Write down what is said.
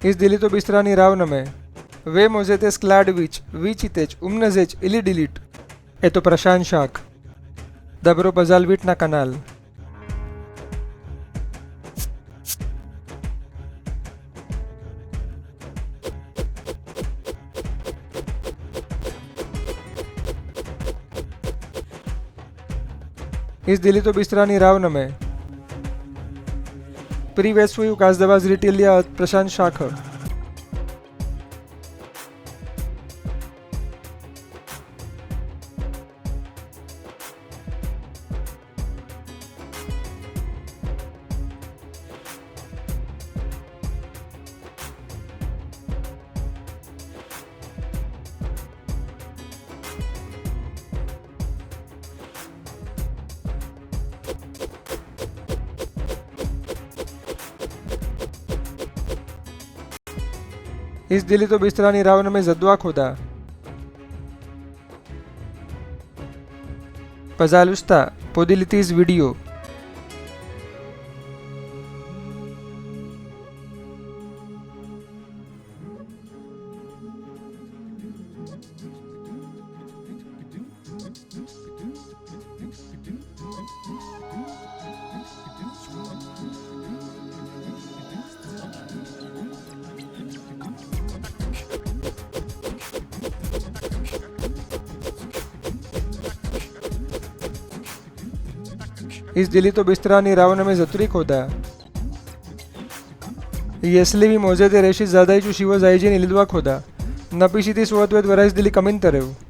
Is dilito bistrani ravname. Ve mozetes kladvic, vicitec, umnazec, ilidilit. Eto prashanshak. Dabro bazalvit na kanal. Is dilito bistrani ravname. Privestu kazdavaz ritilia prashant shakha. इस दिलितो बिस्तरानी रावण में जद्वा खुदा पजालुस्ता पोदिलितीज video इस दिलितो बिस्तरानी रावण में जतुरी खोदा यसलिवी मोजे दे रेशी ज़ादाई चू शिव जायजी ने लिदवा खोदा नपीशी ती सुवत वेद वराइस दिली कमिन तरेव